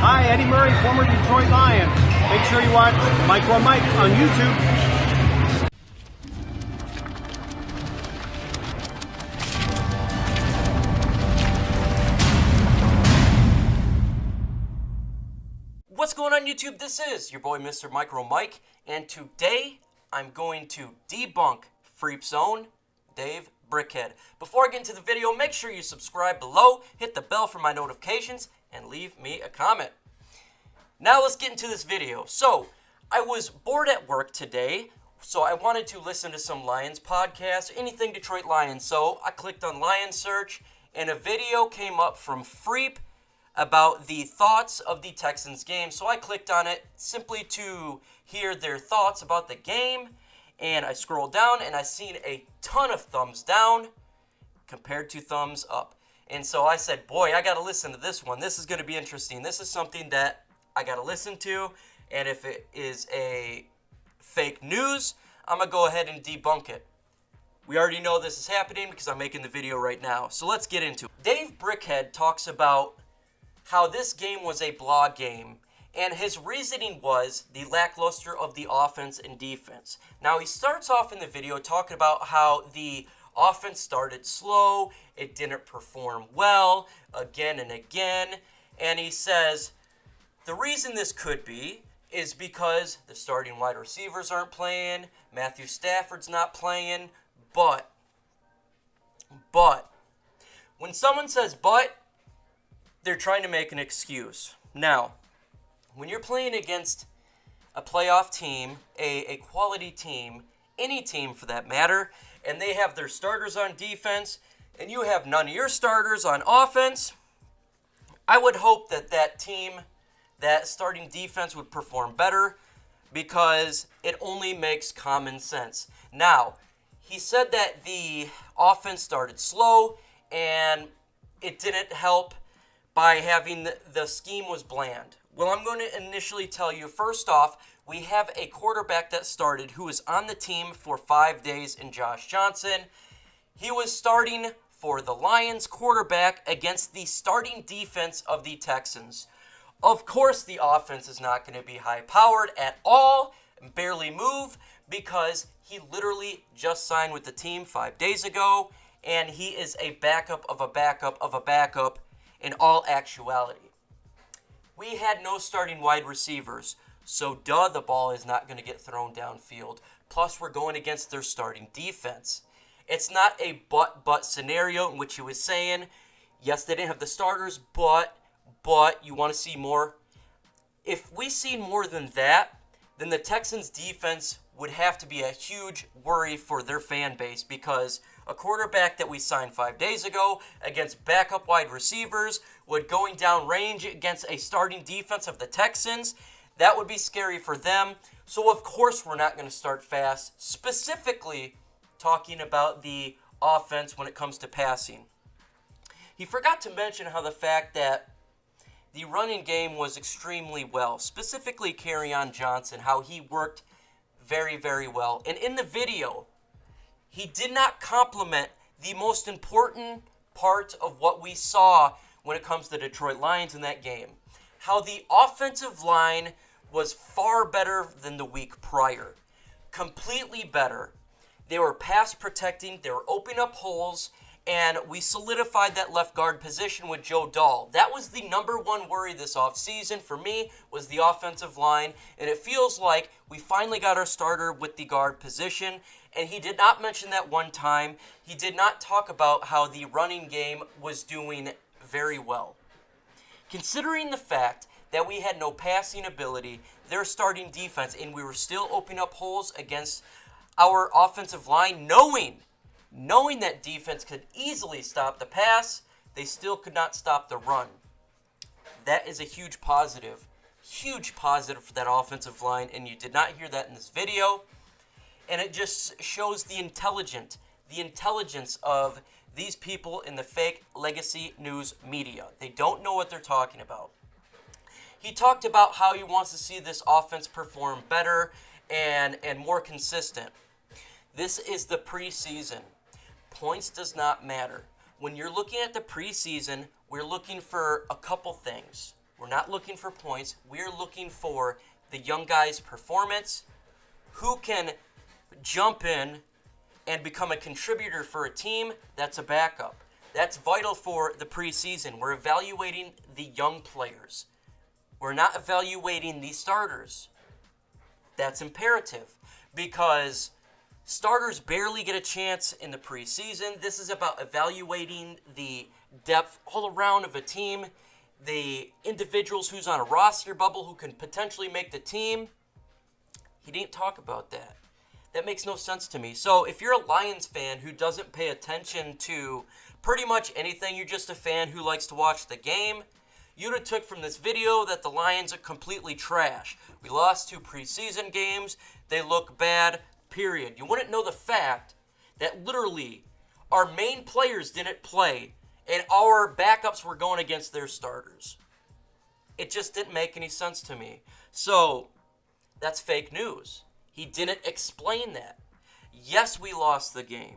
Hi, Eddie Murray, former Detroit Lion. Make sure you watch Mike on Mike on YouTube. What's going on YouTube? This is your boy Mr. Micro Mike, and today I'm going to debunk Freeps' own Dave Brickhead. Before I get into the video, make sure you subscribe below, hit the bell for my notifications, and leave me a comment. Now let's get into this video. So, I was bored at work today, so I wanted to listen to some Lions podcasts, anything Detroit Lions. So I clicked on Lions Search, and a video came up from Freep about the thoughts of the Texans game. So I clicked on it simply to hear their thoughts about the game, and I scrolled down and I seen a ton of thumbs down compared to thumbs up. And so I said, boy, I gotta listen to this one. This is gonna be interesting. This is something that I gotta listen to, and if it is a fake news, I'm gonna go ahead and debunk it. We already know this is happening because I'm making the video right now. So let's get into it. Dave Brickhead talks about how this game was a blog game, and his reasoning was the lackluster of the offense and defense. Now, he starts off in the video talking about how the offense started slow, it didn't perform well, again and again, and he says, the reason this could be is because the starting wide receivers aren't playing, Matthew Stafford's not playing, but, when someone says but, they're trying to make an excuse. Now, when you're playing against a playoff team, a quality team, any team for that matter, and they have their starters on defense, and you have none of your starters on offense, I would hope that that team, that starting defense would perform better, because it only makes common sense. Now, he said that the offense started slow, and it didn't help by having the scheme was bland. Well, I'm going to initially tell you, first off, we have a quarterback that started who was on the team for 5 days in Josh Johnson. He was starting for the Lions quarterback against the starting defense of the Texans. Of course, the offense is not going to be high-powered at all, barely move, because he literally just signed with the team 5 days ago, and he is a backup of a backup of a backup in all actuality. We had no starting wide receivers, so the ball is not going to get thrown downfield. Plus, we're going against their starting defense. It's not a but scenario in which he was saying, yes, they didn't have the starters, but you want to see more. If we see more than that, then the Texans defense would have to be a huge worry for their fan base, because a quarterback that we signed 5 days ago against backup wide receivers would going down range against a starting defense of the Texans. That would be scary for them. So, of course, we're not going to start fast, specifically talking about the offense when it comes to passing. He forgot to mention how the fact that the running game was extremely well, specifically Kerryon Johnson, how he worked very, very well. And in the video, he did not compliment the most important part of what we saw when it comes to the Detroit Lions in that game. How the offensive line was far better than the week prior. Completely better. They were pass protecting, they were opening up holes, and we solidified that left guard position with Joe Dahl. That was the number one worry this offseason for me, was the offensive line. And it feels like we finally got our starter with the guard position. And he did not mention that one time. He did not talk about how the running game was doing very well. Considering the fact that we had no passing ability, their starting defense, and we were still opening up holes against our offensive line, knowing that defense could easily stop the pass, they still could not stop the run. That is a huge positive for that offensive line, and you did not hear that in this video. And it just shows the intelligence of these people in the fake legacy news media. They don't know what they're talking about. He talked about how he wants to see this offense perform better and more consistent. This is the preseason. Points does not matter. When you're looking at the preseason, we're looking for a couple things. We're not looking for points. We're looking for the young guy's performance, who can jump in and become a contributor for a team that's a backup. That's vital for the preseason. We're evaluating the young players. We're not evaluating the starters. That's imperative because starters barely get a chance in the preseason. This is about evaluating the depth all around of a team, the individuals who's on a roster bubble who can potentially make the team. He didn't talk about that. That makes no sense to me. So if you're a Lions fan who doesn't pay attention to pretty much anything, you're just a fan who likes to watch the game, you'd have took from this video that the Lions are completely trash. We lost 2 preseason games. They look bad, period. You wouldn't know the fact that literally our main players didn't play and our backups were going against their starters. It just didn't make any sense to me. So that's fake news. He didn't explain that. Yes, we lost the game.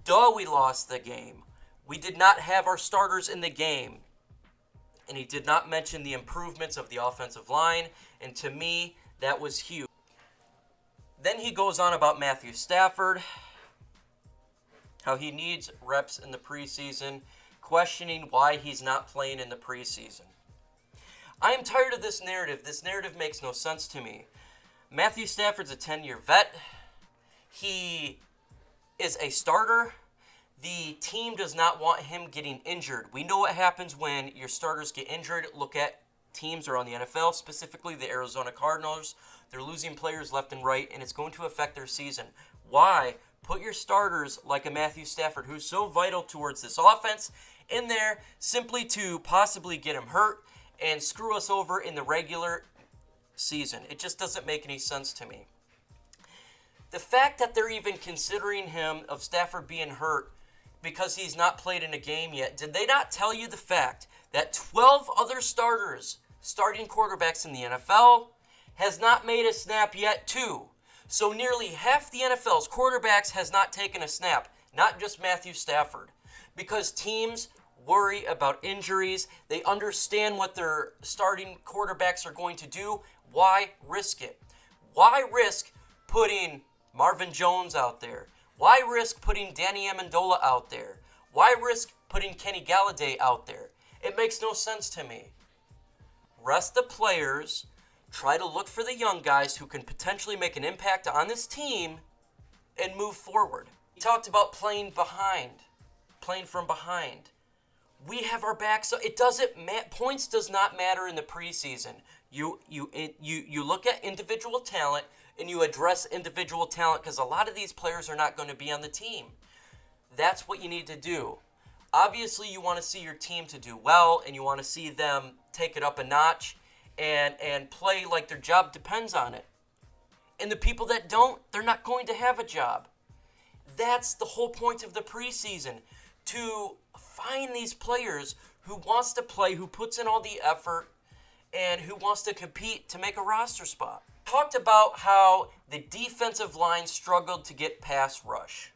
Duh, we lost the game. We did not have our starters in the game. And he did not mention the improvements of the offensive line. And to me, that was huge. Then he goes on about Matthew Stafford, how he needs reps in the preseason, questioning why he's not playing in the preseason. I am tired of this narrative. This narrative makes no sense to me. Matthew Stafford's a 10-year vet. He is a starter. The team does not want him getting injured. We know what happens when your starters get injured. Look at teams around the NFL, specifically the Arizona Cardinals. They're losing players left and right, and it's going to affect their season. Why put your starters like a Matthew Stafford, who's so vital towards this offense, in there simply to possibly get him hurt and screw us over in the regular season? It just doesn't make any sense to me. The fact that they're even considering him of Stafford being hurt because he's not played in a game yet, did they not tell you the fact that 12 other starting quarterbacks in the NFL, has not made a snap yet too? So nearly half the NFL's quarterbacks has not taken a snap, not just Matthew Stafford, because teams worry about injuries. They understand what their starting quarterbacks are going to do. Why risk it? Why risk putting Marvin Jones out there? Why risk putting Danny Amendola out there? Why risk putting Kenny Galladay out there? It makes no sense to me. Rest the players. Try to look for the young guys who can potentially make an impact on this team and move forward. He talked about playing from behind. We have our backs. So it doesn't points does not matter in the preseason. You look at individual talent and you address individual talent because a lot of these players are not going to be on the team. That's what you need to do. Obviously, you want to see your team to do well and you want to see them take it up a notch and play like their job depends on it. And the people that don't, they're not going to have a job. That's the whole point of the preseason, to find these players who wants to play, who puts in all the effort, and who wants to compete to make a roster spot. Talked about how the defensive line struggled to get pass rush.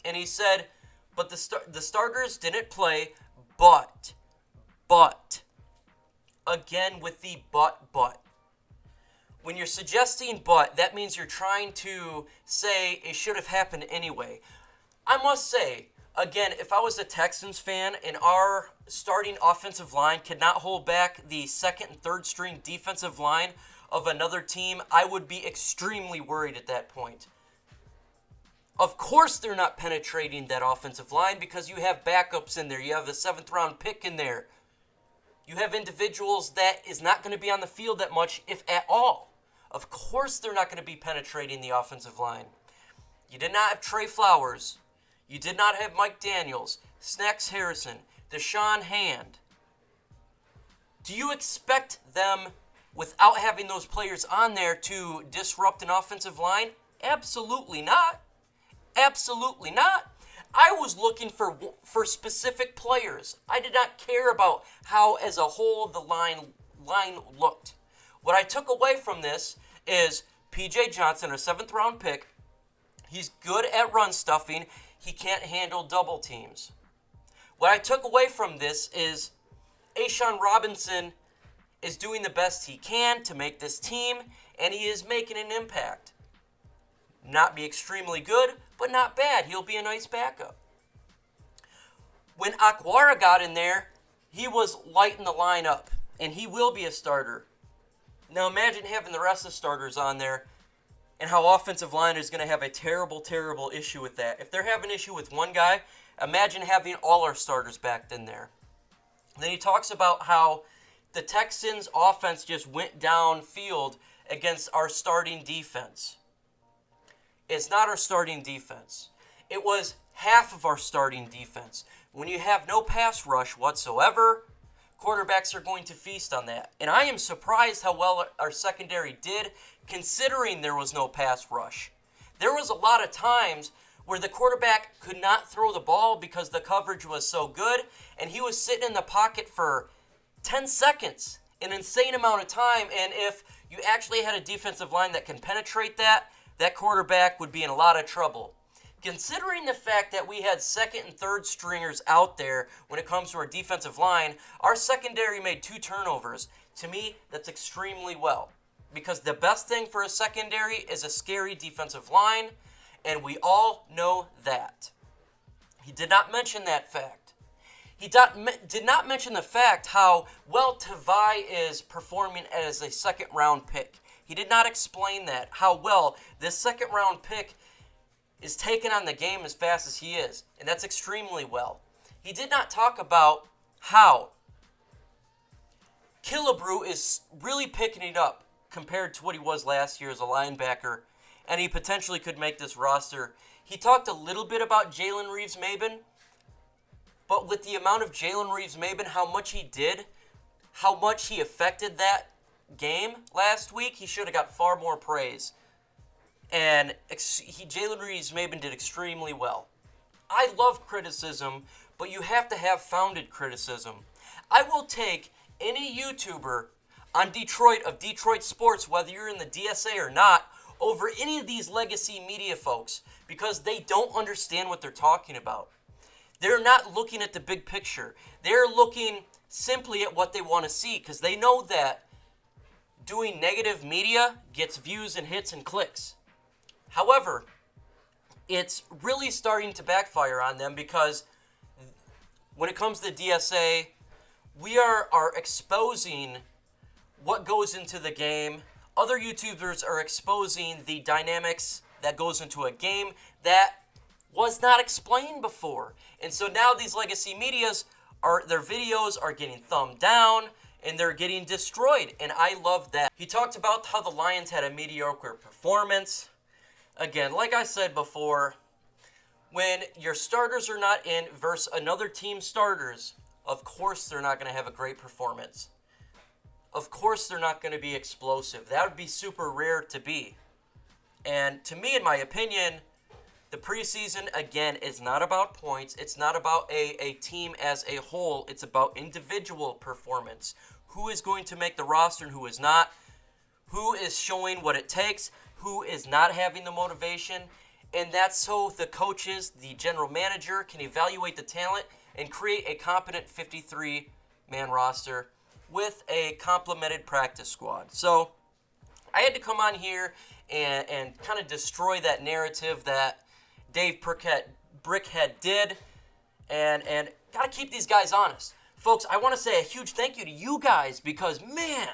And he said, but the starters didn't play, but, again with the but. When you're suggesting but, that means you're trying to say it should have happened anyway. I must say, again, if I was a Texans fan and our starting offensive line could not hold back the second and third string defensive line of another team, I would be extremely worried at that point. Of course they're not penetrating that offensive line because you have backups in there. You have a 7th round pick in there. You have individuals that is not going to be on the field that much, if at all. Of course they're not going to be penetrating the offensive line. You did not have Trey Flowers. You did not have Mike Daniels, Snacks Harrison, Deshaun Hand. Do you expect them, without having those players on there, to disrupt an offensive line? Absolutely not. Absolutely not. I was looking for specific players. I did not care about how, as a whole, the line looked. What I took away from this is P.J. Johnson, a 7th round pick. He's good at run stuffing. He can't handle double teams. What I took away from this is A'Shawn Robinson is doing the best he can to make this team, and he is making an impact. Not be extremely good, but not bad. He'll be a nice backup. When Aquara got in there, he was lighting the line up, and he will be a starter. Now imagine having the rest of the starters on there, and how offensive line is going to have a terrible, terrible issue with that. If they're having an issue with one guy, imagine having all our starters back in there. And then he talks about how the Texans offense just went downfield against our starting defense. It's not our starting defense. It was half of our starting defense. When you have no pass rush whatsoever, quarterbacks are going to feast on that. And I am surprised how well our secondary did, considering there was no pass rush. There was a lot of times where the quarterback could not throw the ball because the coverage was so good, and he was sitting in the pocket for 10 seconds, an insane amount of time. And if you actually had a defensive line that can penetrate that, that quarterback would be in a lot of trouble. Considering the fact that we had second and third stringers out there when it comes to our defensive line, our secondary made 2 turnovers. To me, that's extremely well. Because the best thing for a secondary is a scary defensive line, and we all know that. He did not mention that fact. He did not mention the fact how well Tavai is performing as a second-round pick. He did not explain that, how well this second-round pick is taking on the game as fast as he is, and that's extremely well. He did not talk about how Killebrew is really picking it up compared to what he was last year as a linebacker, and he potentially could make this roster. He talked a little bit about Jalen Reeves-Maybin, but with the amount of Jalen Reeves-Maybin, how much he did, how much he affected that game last week, he should have got far more praise. And Jalen Reeves-Maybin did extremely well. I love criticism, but you have to have founded criticism. I will take any YouTuber on Detroit of Detroit sports, whether you're in the DSA or not, over any of these legacy media folks, because they don't understand what they're talking about. They're not looking at the big picture. They're looking simply at what they want to see, because they know that doing negative media gets views and hits and clicks. However, it's really starting to backfire on them, because when it comes to DSA, we are exposing what goes into the game. Other YouTubers are exposing the dynamics that goes into a game that was not explained before. And so now these legacy medias, their videos are getting thumbed down and they're getting destroyed. And I love that. He talked about how the Lions had a mediocre performance. Again, like I said before, when your starters are not in versus another team's starters, of course they're not going to have a great performance. Of course they're not going to be explosive. That would be super rare to be. And to me, in my opinion, the preseason, again, is not about points. It's not about a team as a whole. It's about individual performance. Who is going to make the roster and who is not? Who is showing what it takes? Who is not having the motivation? And that's so the coaches, the general manager, can evaluate the talent and create a competent 53-man roster with a complemented practice squad. So I had to come on here and kind of destroy that narrative that Dave Brickhead did, and got to keep these guys honest. Folks, I want to say a huge thank you to you guys, because, man,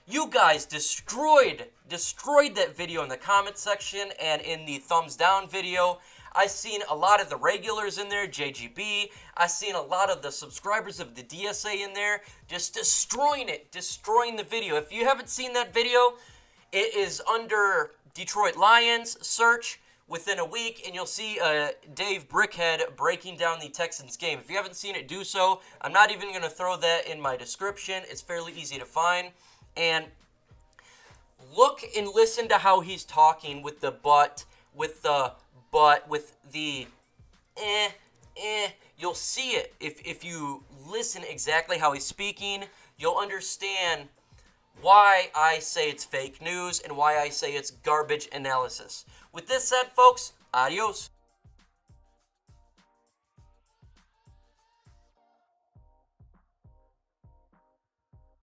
you guys destroyed that video in the comment section and in the thumbs down video. I seen a lot of the regulars in there, JGB. I seen a lot of the subscribers of the DSA in there, just destroying the video. If you haven't seen that video, it is under Detroit Lions search within a week, and you'll see Dave Brickhead breaking down the Texans game. If you haven't seen it, do so. I'm not even going to throw that in my description. It's fairly easy to find. And look and listen to how he's talking with the with the you'll see it. If you listen exactly how he's speaking, you'll understand why I say it's fake news and why I say it's garbage analysis. With this said, folks, adios.